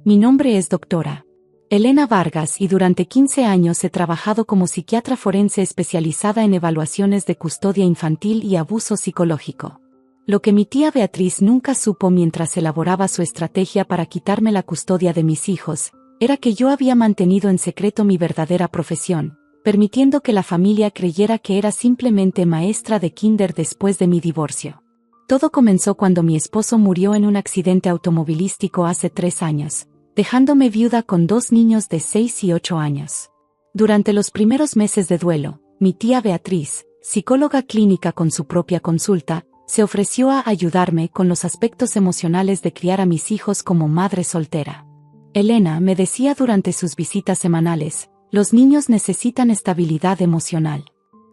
Mi nombre es doctora Elena Vargas y durante 15 años he trabajado como psiquiatra forense especializada en evaluaciones de custodia infantil y abuso psicológico. Lo que mi tía Beatriz nunca supo mientras elaboraba su estrategia para quitarme la custodia de mis hijos, era que yo había mantenido en secreto mi verdadera profesión, permitiendo que la familia creyera que era simplemente maestra de kinder después de mi divorcio. Todo comenzó cuando mi esposo murió en un accidente automovilístico hace 3 años, dejándome viuda con 2 niños de 6 y 8 años. Durante los primeros meses de duelo, mi tía Beatriz, psicóloga clínica con su propia consulta, se ofreció a ayudarme con los aspectos emocionales de criar a mis hijos como madre soltera. Elena, me decía durante sus visitas semanales, los niños necesitan estabilidad emocional.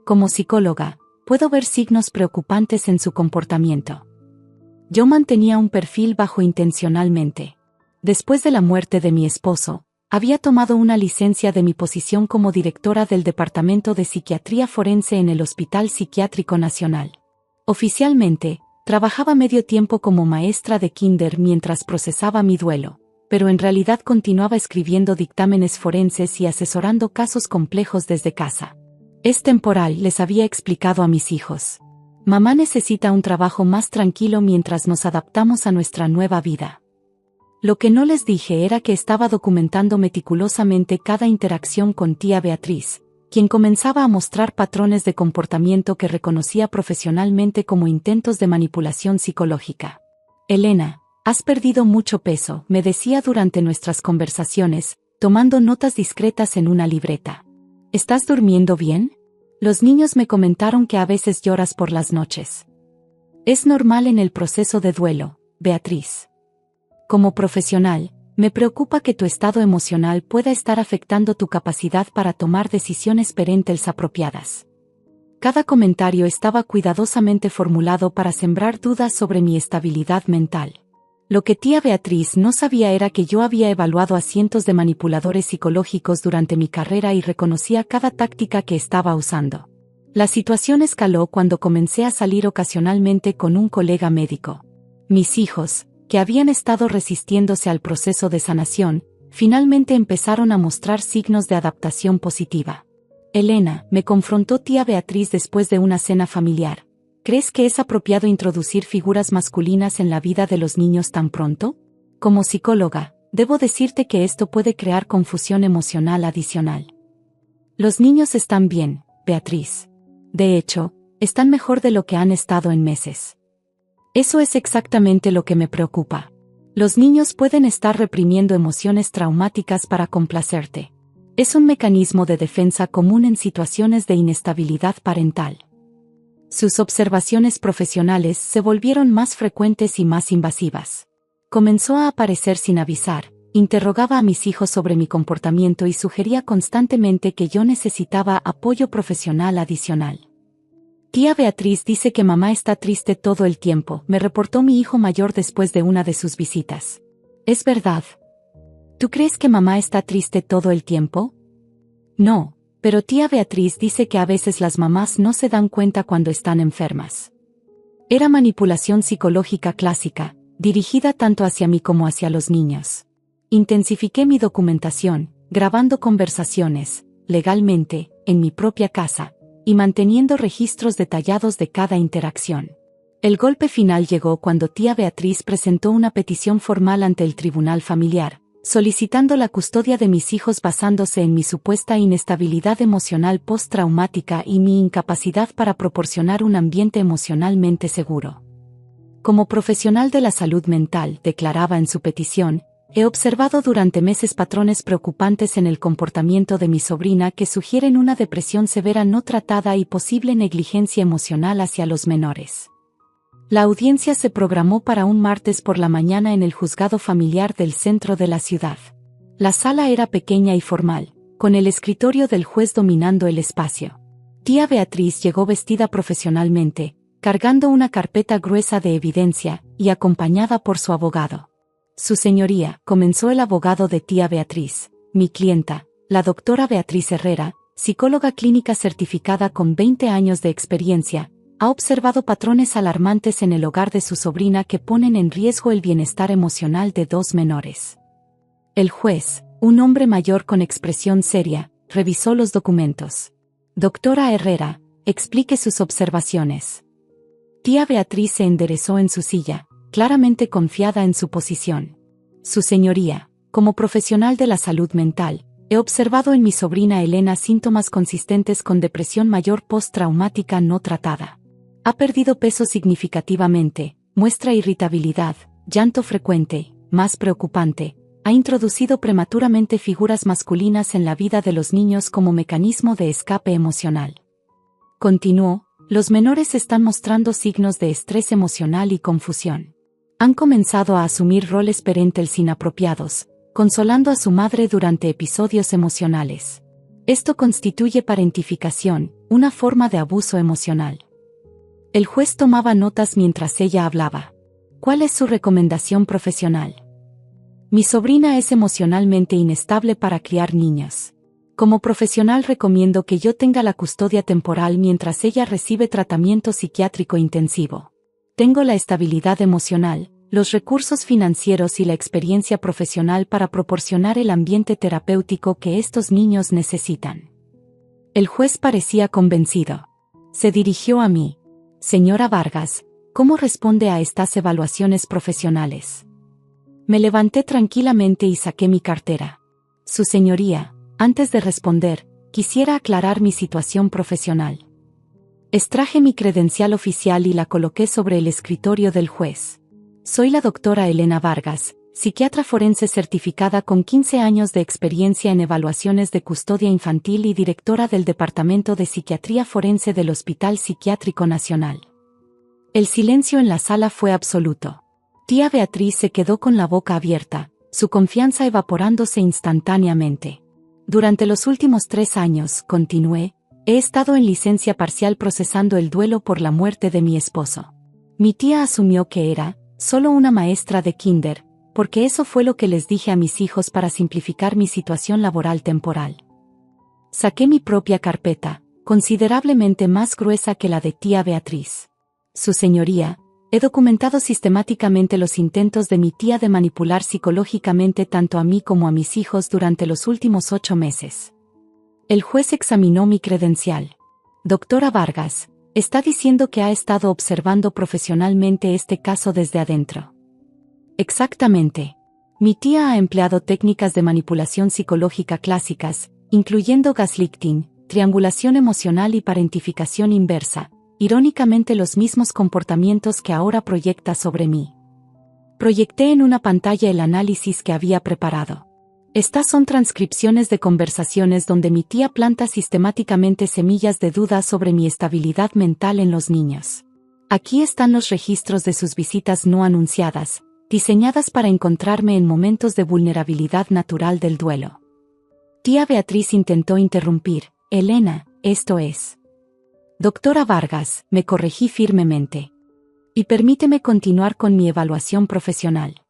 Como psicóloga, puedo ver signos preocupantes en su comportamiento. Yo mantenía un perfil bajo intencionalmente. Después de la muerte de mi esposo, había tomado una licencia de mi posición como directora del Departamento de Psiquiatría Forense en el Hospital Psiquiátrico Nacional. Oficialmente, trabajaba medio tiempo como maestra de kinder mientras procesaba mi duelo, pero en realidad continuaba escribiendo dictámenes forenses y asesorando casos complejos desde casa. Es temporal, les había explicado a mis hijos. Mamá necesita un trabajo más tranquilo mientras nos adaptamos a nuestra nueva vida. Lo que no les dije era que estaba documentando meticulosamente cada interacción con tía Beatriz, quien comenzaba a mostrar patrones de comportamiento que reconocía profesionalmente como intentos de manipulación psicológica. Elena, has perdido mucho peso, me decía durante nuestras conversaciones, tomando notas discretas en una libreta. ¿Estás durmiendo bien? Los niños me comentaron que a veces lloras por las noches. Es normal en el proceso de duelo, Beatriz. Como profesional, me preocupa que tu estado emocional pueda estar afectando tu capacidad para tomar decisiones parentales apropiadas. Cada comentario estaba cuidadosamente formulado para sembrar dudas sobre mi estabilidad mental. Lo que tía Beatriz no sabía era que yo había evaluado a cientos de manipuladores psicológicos durante mi carrera y reconocía cada táctica que estaba usando. La situación escaló cuando comencé a salir ocasionalmente con un colega médico. Mis hijos, que habían estado resistiéndose al proceso de sanación, finalmente empezaron a mostrar signos de adaptación positiva. Elena, me confrontó tía Beatriz después de una cena familiar. ¿Crees que es apropiado introducir figuras masculinas en la vida de los niños tan pronto? Como psicóloga, debo decirte que esto puede crear confusión emocional adicional. Los niños están bien, Beatriz. De hecho, están mejor de lo que han estado en meses. Eso es exactamente lo que me preocupa. Los niños pueden estar reprimiendo emociones traumáticas para complacerte. Es un mecanismo de defensa común en situaciones de inestabilidad parental. Sus observaciones profesionales se volvieron más frecuentes y más invasivas. Comenzó a aparecer sin avisar, interrogaba a mis hijos sobre mi comportamiento y sugería constantemente que yo necesitaba apoyo profesional adicional. Tía Beatriz dice que mamá está triste todo el tiempo, me reportó mi hijo mayor después de una de sus visitas. ¿Es verdad? ¿Tú crees que mamá está triste todo el tiempo? No, pero tía Beatriz dice que a veces las mamás no se dan cuenta cuando están enfermas. Era manipulación psicológica clásica, dirigida tanto hacia mí como hacia los niños. Intensifiqué mi documentación, grabando conversaciones, legalmente, en mi propia casa, y manteniendo registros detallados de cada interacción. El golpe final llegó cuando tía Beatriz presentó una petición formal ante el tribunal familiar, solicitando la custodia de mis hijos basándose en mi supuesta inestabilidad emocional postraumática y mi incapacidad para proporcionar un ambiente emocionalmente seguro. Como profesional de la salud mental, declaraba en su petición, he observado durante meses patrones preocupantes en el comportamiento de mi sobrina que sugieren una depresión severa no tratada y posible negligencia emocional hacia los menores. La audiencia se programó para un martes por la mañana en el juzgado familiar del centro de la ciudad. La sala era pequeña y formal, con el escritorio del juez dominando el espacio. Tía Beatriz llegó vestida profesionalmente, cargando una carpeta gruesa de evidencia, y acompañada por su abogado. Su señoría, comenzó el abogado de tía Beatriz, mi clienta, la doctora Beatriz Herrera, psicóloga clínica certificada con 20 años de experiencia, ha observado patrones alarmantes en el hogar de su sobrina que ponen en riesgo el bienestar emocional de 2 menores. El juez, un hombre mayor con expresión seria, revisó los documentos. Doctora Herrera, explique sus observaciones. Tía Beatriz se enderezó en su silla, claramente confiada en su posición. Su señoría, como profesional de la salud mental, he observado en mi sobrina Elena síntomas consistentes con depresión mayor postraumática no tratada. Ha perdido peso significativamente, muestra irritabilidad, llanto frecuente, más preocupante, ha introducido prematuramente figuras masculinas en la vida de los niños como mecanismo de escape emocional. Continuó, los menores están mostrando signos de estrés emocional y confusión. Han comenzado a asumir roles parentales inapropiados, consolando a su madre durante episodios emocionales. Esto constituye parentificación, una forma de abuso emocional. El juez tomaba notas mientras ella hablaba. ¿Cuál es su recomendación profesional? Mi sobrina es emocionalmente inestable para criar niños. Como profesional recomiendo que yo tenga la custodia temporal mientras ella recibe tratamiento psiquiátrico intensivo. Tengo la estabilidad emocional, los recursos financieros y la experiencia profesional para proporcionar el ambiente terapéutico que estos niños necesitan. El juez parecía convencido. Se dirigió a mí. Señora Vargas, ¿cómo responde a estas evaluaciones profesionales? Me levanté tranquilamente y saqué mi cartera. Su señoría, antes de responder, quisiera aclarar mi situación profesional. Extraje mi credencial oficial y la coloqué sobre el escritorio del juez. Soy la doctora Elena Vargas, psiquiatra forense certificada con 15 años de experiencia en evaluaciones de custodia infantil y directora del Departamento de Psiquiatría Forense del Hospital Psiquiátrico Nacional. El silencio en la sala fue absoluto. Tía Beatriz se quedó con la boca abierta, su confianza evaporándose instantáneamente. Durante los últimos 3 años, continué, he estado en licencia parcial procesando el duelo por la muerte de mi esposo. Mi tía asumió que era solo una maestra de kinder, porque eso fue lo que les dije a mis hijos para simplificar mi situación laboral temporal. Saqué mi propia carpeta, considerablemente más gruesa que la de tía Beatriz. Su señoría, he documentado sistemáticamente los intentos de mi tía de manipular psicológicamente tanto a mí como a mis hijos durante los últimos 8 meses. El juez examinó mi credencial. Doctora Vargas, está diciendo que ha estado observando profesionalmente este caso desde adentro. Exactamente. Mi tía ha empleado técnicas de manipulación psicológica clásicas, incluyendo gaslighting, triangulación emocional y parentificación inversa, irónicamente los mismos comportamientos que ahora proyecta sobre mí. Proyecté en una pantalla el análisis que había preparado. Estas son transcripciones de conversaciones donde mi tía planta sistemáticamente semillas de duda sobre mi estabilidad mental en los niños. Aquí están los registros de sus visitas no anunciadas, diseñadas para encontrarme en momentos de vulnerabilidad natural del duelo. Tía Beatriz intentó interrumpir. Elena, esto es. Doctora Vargas, me corregí firmemente. Y permíteme continuar con mi evaluación profesional.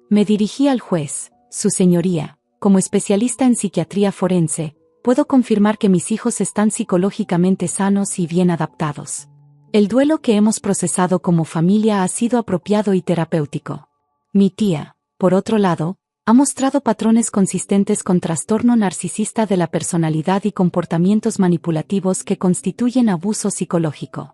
Me dirigí al juez. Su señoría, como especialista en psiquiatría forense, puedo confirmar que mis hijos están psicológicamente sanos y bien adaptados. El duelo que hemos procesado como familia ha sido apropiado y terapéutico. Mi tía, por otro lado, ha mostrado patrones consistentes con trastorno narcisista de la personalidad y comportamientos manipulativos que constituyen abuso psicológico.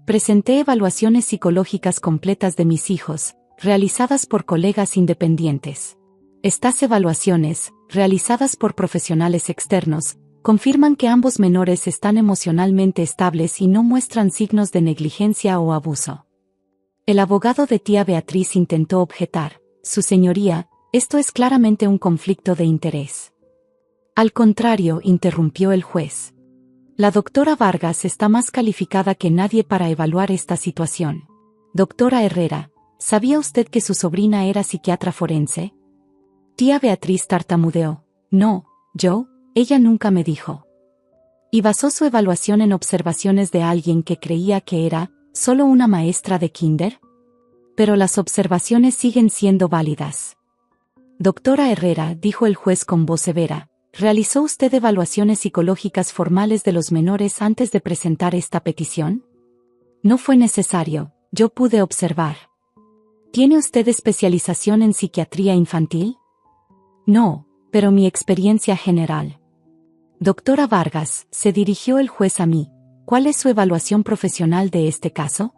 Presenté evaluaciones psicológicas completas de mis hijos, realizadas por colegas independientes. Estas evaluaciones, realizadas por profesionales externos, confirman que ambos menores están emocionalmente estables y no muestran signos de negligencia o abuso. El abogado de tía Beatriz intentó objetar. Su señoría, esto es claramente un conflicto de interés. Al contrario, interrumpió el juez. La doctora Vargas está más calificada que nadie para evaluar esta situación. Doctora Herrera, ¿sabía usted que su sobrina era psiquiatra forense? Tía Beatriz tartamudeó. No, ella nunca me dijo. Y basó su evaluación en observaciones de alguien que creía que era solo una maestra de kinder. Pero las observaciones siguen siendo válidas. Doctora Herrera, dijo el juez con voz severa, ¿realizó usted evaluaciones psicológicas formales de los menores antes de presentar esta petición? No fue necesario, yo pude observar. ¿Tiene usted especialización en psiquiatría infantil? No, pero mi experiencia general. Doctora Vargas, se dirigió el juez a mí. ¿Cuál es su evaluación profesional de este caso?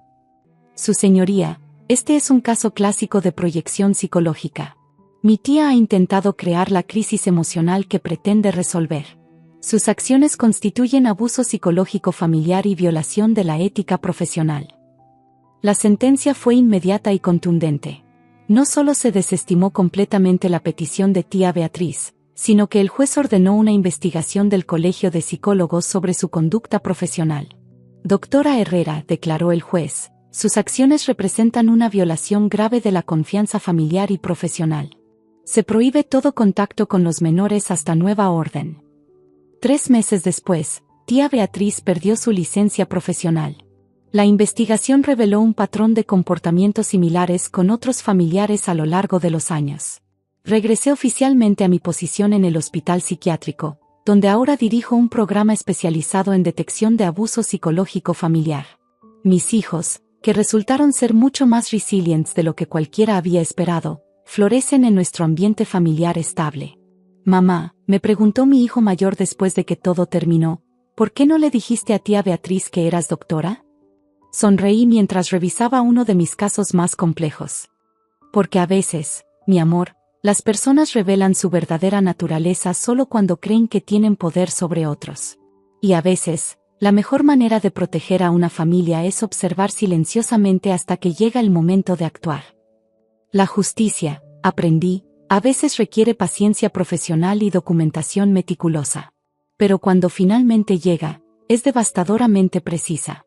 Su señoría, este es un caso clásico de proyección psicológica. Mi tía ha intentado crear la crisis emocional que pretende resolver. Sus acciones constituyen abuso psicológico familiar y violación de la ética profesional. La sentencia fue inmediata y contundente. No solo se desestimó completamente la petición de tía Beatriz, sino que el juez ordenó una investigación del Colegio de Psicólogos sobre su conducta profesional. Doctora Herrera, declaró el juez, sus acciones representan una violación grave de la confianza familiar y profesional. Se prohíbe todo contacto con los menores hasta nueva orden. 3 meses después, tía Beatriz perdió su licencia profesional. La investigación reveló un patrón de comportamientos similares con otros familiares a lo largo de los años. Regresé oficialmente a mi posición en el hospital psiquiátrico, donde ahora dirijo un programa especializado en detección de abuso psicológico familiar. Mis hijos, que resultaron ser mucho más resilientes de lo que cualquiera había esperado, florecen en nuestro ambiente familiar estable. Mamá, me preguntó mi hijo mayor después de que todo terminó, ¿por qué no le dijiste a tía Beatriz que eras doctora? Sonreí mientras revisaba uno de mis casos más complejos. Porque a veces, mi amor, las personas revelan su verdadera naturaleza solo cuando creen que tienen poder sobre otros. Y a veces, la mejor manera de proteger a una familia es observar silenciosamente hasta que llega el momento de actuar. La justicia, aprendí, a veces requiere paciencia profesional y documentación meticulosa. Pero cuando finalmente llega, es devastadoramente precisa.